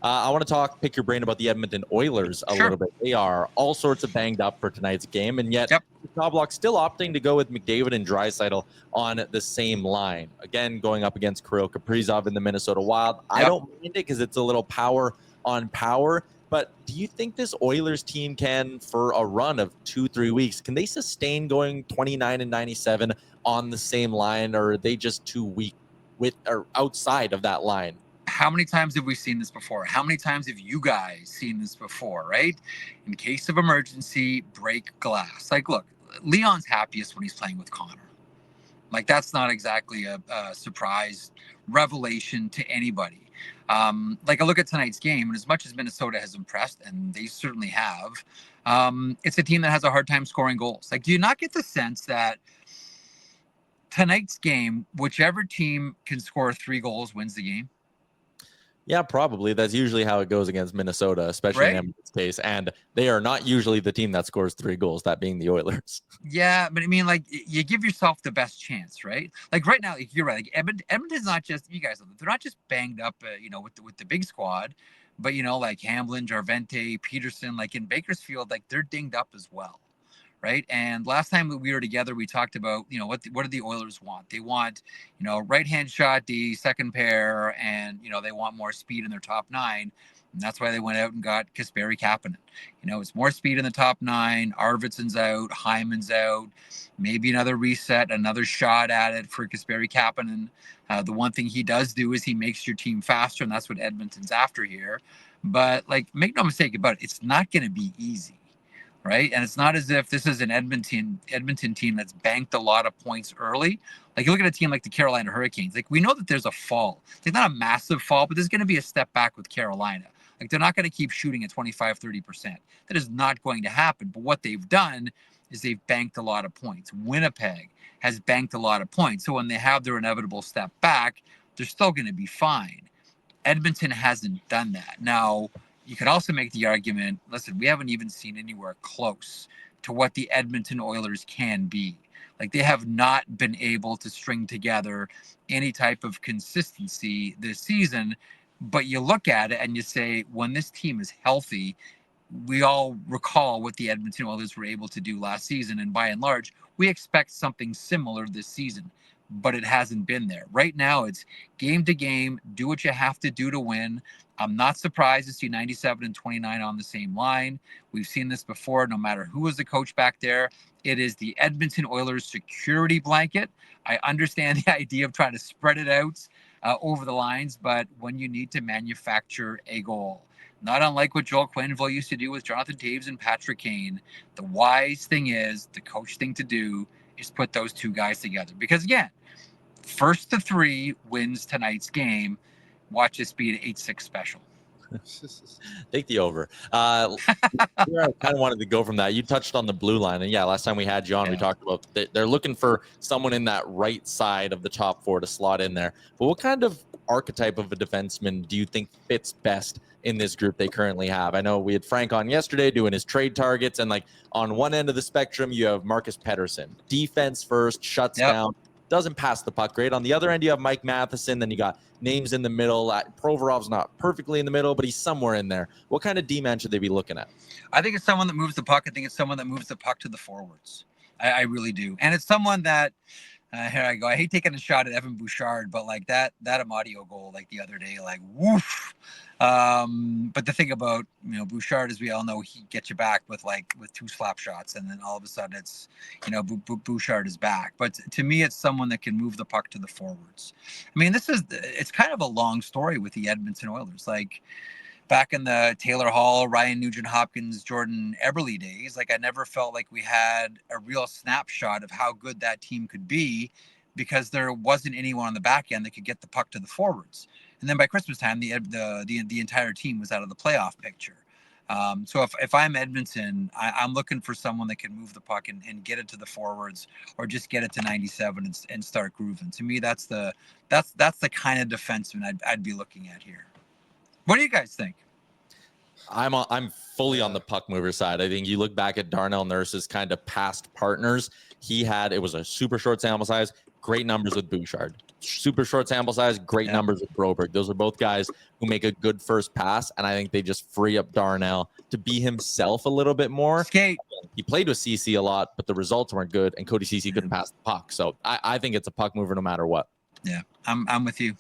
I want to pick your brain about the Edmonton Oilers a little bit. They are all sorts of banged up for tonight's game, and yet the top block still opting to go with McDavid and Draisaitl on the same line. Again, going up against Kirill Kaprizov in the Minnesota Wild. I don't mind it because it's a little power on power, but do you think this Oilers team can, for a run of 2-3 weeks, can they sustain going 29-97 on the same line, or are they just too weak with or outside of that line? How many times have we seen this before? How many times have you guys seen this before, right? In case of emergency, break glass. Like, look, Leon's happiest when he's playing with Connor. Like, that's not exactly a surprise revelation to anybody. Like, I look at tonight's game, and as much as Minnesota has impressed, and they certainly have, it's a team that has a hard time scoring goals. Like, do you not get the sense that tonight's game, whichever team can score 3 goals wins the game? Yeah, probably. That's usually how it goes against Minnesota, especially in Edmonton's case. And they are not usually the team that scores 3 goals, that being the Oilers. Yeah, but I mean, like, you give yourself the best chance, right? Like, right now, you're right. Like, Edmonton's not just, you guys, they're not just banged up, with the big squad, but, like Hamblin, Jarvente, Peterson, like in Bakersfield, like they're dinged up as well. Right. And last time we were together, we talked about, what do the Oilers want? They want, right-hand shot, the second pair, and, they want more speed in their top 9. And that's why they went out and got Kasperi Kapanen. It's more speed in the top 9. Arvidsson's out. Hyman's out. Maybe another reset, another shot at it for Kasperi Kapanen. The one thing he does do is he makes your team faster, and that's what Edmonton's after here. But, like, make no mistake about it, it's not going to be easy. Right. And it's not as if this is an Edmonton team that's banked a lot of points early. Like, you look at a team like the Carolina Hurricanes, like, we know that there's a fall. It's not a massive fall, but there's going to be a step back with Carolina. Like, they're not going to keep shooting at 25-30%. That is not going to happen. But what they've done is they've banked a lot of points. Winnipeg has banked a lot of points. So when they have their inevitable step back, they're still going to be fine. Edmonton hasn't done that. Now, you could also make the argument, listen, we haven't even seen anywhere close to what the Edmonton Oilers can be. Like, they have not been able to string together any type of consistency this season. But you look at it and you say, when this team is healthy, we all recall what the Edmonton Oilers were able to do last season. And by and large, we expect something similar this season. But it hasn't been there. Right now, it's game to game, do what you have to do to win. I'm not surprised to see 97 and 29 on the same line. We've seen this before, no matter who is the coach back there. It is the Edmonton Oilers security blanket. I understand the idea of trying to spread it out over the lines, but when you need to manufacture a goal, not unlike what Joel Quenneville used to do with Jonathan Toews and Patrick Kane, the wise thing is, the coach thing to do is put those two guys together. Because again, first to 3 wins tonight's game. Watch this be an 8-6 special. Take the over. I kind of wanted to go from that. You touched on the blue line. And last time we had you on, we talked about they're looking for someone in that right side of the top 4 to slot in there. But what kind of archetype of a defenseman do you think fits best in this group they currently have? I know we had Frank on yesterday doing his trade targets. And like on one end of the spectrum, you have Marcus Pettersson. Defense first, shuts down. Doesn't pass the puck great. On the other end, you have Mike Matheson. Then you got names in the middle. Provorov's not perfectly in the middle, but he's somewhere in there. What kind of D-man should they be looking at? I think it's someone that moves the puck. I think it's someone that moves the puck to the forwards. I really do. And it's someone that, here I go. I hate taking a shot at Evan Bouchard, but like that Amadio goal like the other day, like woof. But the thing about, Bouchard, as we all know, he gets you back with 2 slap shots, and then all of a sudden it's, Bouchard is back. But to me, it's someone that can move the puck to the forwards. I mean, it's kind of a long story with the Edmonton Oilers. Like, back in the Taylor Hall, Ryan Nugent-Hopkins, Jordan Eberle days, like, I never felt like we had a real snapshot of how good that team could be, because there wasn't anyone on the back end that could get the puck to the forwards. And then by Christmas time, the entire team was out of the playoff picture. So if I'm Edmonton, I'm looking for someone that can move the puck and get it to the forwards, or just get it to 97 and start grooving. To me, that's the kind of defenseman I'd be looking at here. What do you guys think? I'm fully on the puck mover side. I think you look back at Darnell Nurse's kind of past partners. It was a super short sample size. great numbers with Bouchard. Super short sample size, great numbers with Broberg. Those are both guys who make a good first pass, and I think they just free up Darnell to be himself a little bit more. Skate. He played with CC a lot, but the results weren't good, and Cody CC couldn't pass the puck. So I think it's a puck mover no matter what. Yeah, I'm with you.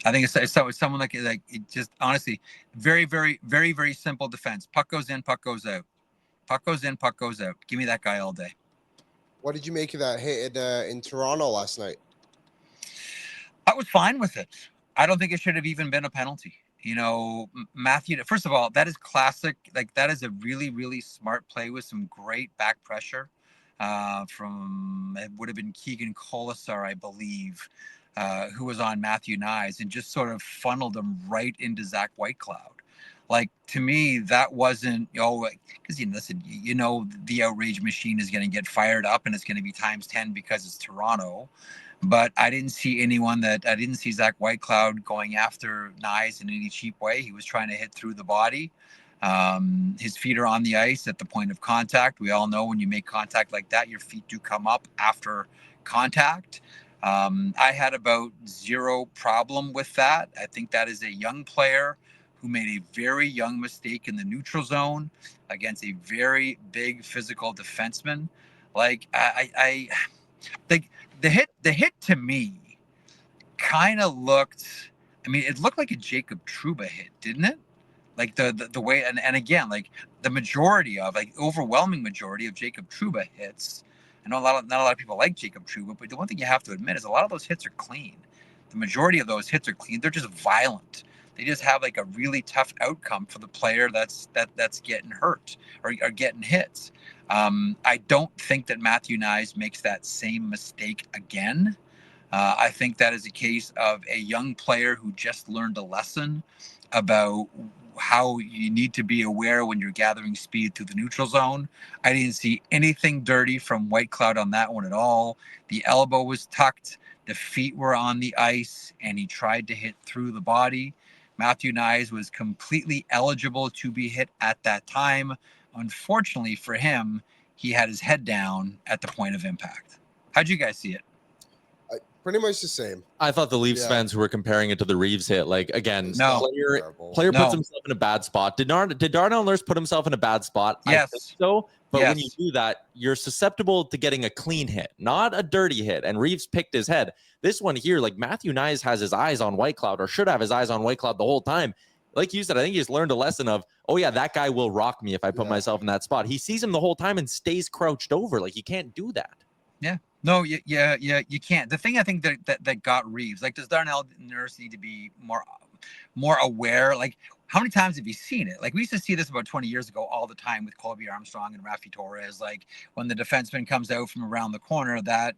I think it's someone like it just honestly very, very, very, very simple defense. Puck goes in, puck goes out. Puck goes in, puck goes out. Give me that guy all day. What did you make of that hit in Toronto last night? I was fine with it. I don't think it should have even been a penalty. You know, Matthew, first of all, that is classic. Like, that is a really, really smart play with some great back pressure from, it would have been Keegan Colasar, I believe, who was on Matthew Nyes and just sort of funneled him right into Zach Whitecloud. Like, to me, that wasn't, because, listen, the outrage machine is going to get fired up and it's going to be times 10 because it's Toronto. But I didn't see I didn't see Zach Whitecloud going after Nyes in any cheap way. He was trying to hit through the body. His feet are on the ice at the point of contact. We all know when you make contact like that, your feet do come up after contact. I had about zero problem with that. I think that is a young player who made a very young mistake in the neutral zone against a very big physical defenseman. Like, I think the hit to me kind of looked, it looked like a Jacob Trouba hit, didn't it? Like the way, and again, like the majority of, like overwhelming majority of Jacob Trouba hits. I know not a lot of people like Jacob Trouba, but the one thing you have to admit is a lot of those hits are clean. The majority of those hits are clean. They're just violent. They just have like a really tough outcome for the player that's getting hurt or getting hits. I don't think that Matthew Nyes makes that same mistake again. I think that is a case of a young player who just learned a lesson about how you need to be aware when you're gathering speed through the neutral zone. I didn't see anything dirty from Whitecloud on that one at all. The elbow was tucked, the feet were on the ice, and he tried to hit through the body. Matthew Nyes was completely eligible to be hit at that time. Unfortunately for him, he had his head down at the point of impact. How'd you guys see it? Pretty much the same. I thought the Leafs fans who were comparing it to the Reeves hit, like, again, player puts himself in a bad spot. Did Darnell Nurse put himself in a bad spot? Yes. I think so. But when you do that, you're susceptible to getting a clean hit, not a dirty hit. And Reeves picked his head. This one here, like, Matthew Nyes has his eyes on Whitecloud, or should have his eyes on Whitecloud the whole time. Like you said, I think he's learned a lesson of, that guy will rock me if I put myself in that spot. He sees him the whole time and stays crouched over. Like, you can't do that. Yeah. No, you can't. The thing I think that got Reeves, like, does Darnell Nurse need to be more aware? Like, how many times have you seen it? Like, we used to see this about 20 years ago all the time with Colby Armstrong and Rafi Torres. Like, when the defenseman comes out from around the corner, that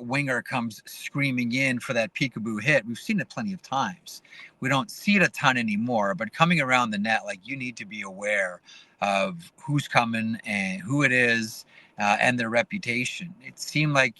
winger comes screaming in for that peekaboo hit. We've seen it plenty of times. We don't see it a ton anymore, but coming around the net, like, you need to be aware of who's coming and who it is. And their reputation. It seemed like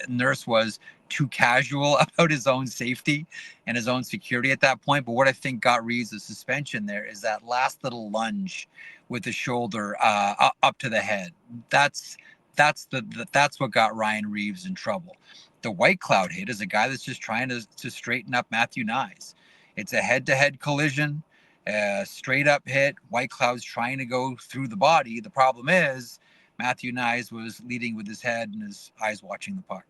Nurse was too casual about his own safety and his own security at that point. But what I think got Reeves a suspension there is that last little lunge with the shoulder up to the head. That's what got Ryan Reeves in trouble. The Whitecloud hit is a guy that's just trying to straighten up Matthew Nyes. It's a head-to-head collision, straight up hit. Whitecloud's trying to go through the body. The problem is, Matthew Nyes was leading with his head and his eyes watching the puck.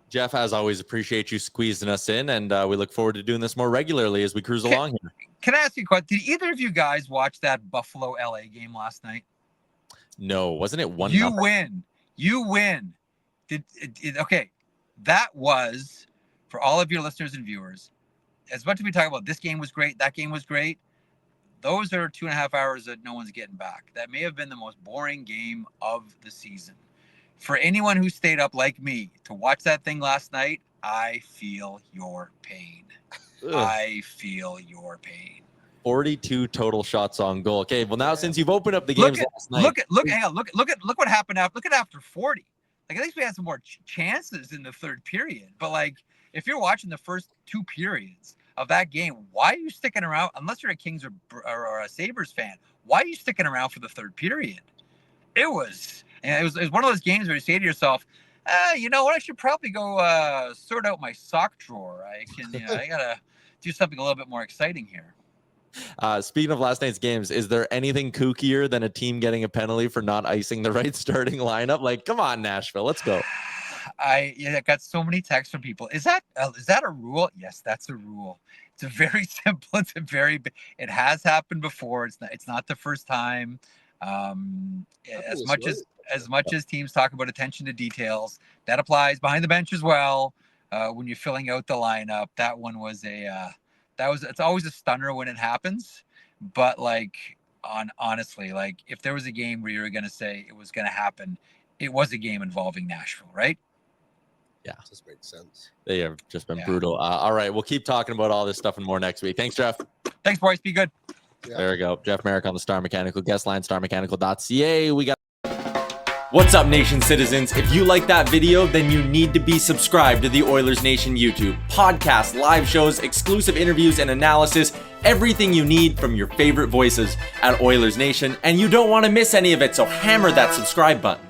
Jeff, as always, appreciate you squeezing us in, and we look forward to doing this more regularly as we cruise along here. Can I ask you a question? Did either of you guys watch that Buffalo-LA game last night? No, wasn't it 1-0? You win. Okay, that was, for all of your listeners and viewers, as much as we talk about this game was great, that game was great, those are 2.5 hours that no one's getting back. That may have been the most boring game of the season. For anyone who stayed up like me to watch that thing last night, I feel your pain. Ugh. I feel your pain. 42 total shots on goal. Okay, well now since you've opened up the games last night, look what happened after. Look at after 40. Like, at least we had some more chances in the third period. But, like, if you're watching the first two periods of that game, why are you sticking around? Unless you're a Kings or a Sabres fan, why are you sticking around for the third period? It was one of those games where you say to yourself, You know what? I should probably go sort out my sock drawer. I gotta do something a little bit more exciting here. Speaking of last night's games, is there anything kookier than a team getting a penalty for not icing the right starting lineup? Like, come on, Nashville, let's go. I got so many texts from people. Is that a rule? Yes, that's a rule. It's a very simple. It has happened before. It's not the first time. As much as teams talk about attention to details, that applies behind the bench as well. When you're filling out the lineup, that one was it's always a stunner when it happens. But like honestly, like if there was a game where you were going to say it was going to happen, it was a game involving Nashville, right? Yeah, just makes sense. They have just been brutal. All right, we'll keep talking about all this stuff and more next week. Thanks, Jeff. Thanks, boys. Be good. Yeah. There we go. Jeff Marek on the Star Mechanical guest line, starmechanical.ca. We got. What's up, Nation citizens? If you like that video, then you need to be subscribed to the Oilers Nation YouTube. Podcasts, live shows, exclusive interviews, and analysis. Everything you need from your favorite voices at Oilers Nation. And you don't want to miss any of it, so hammer that subscribe button.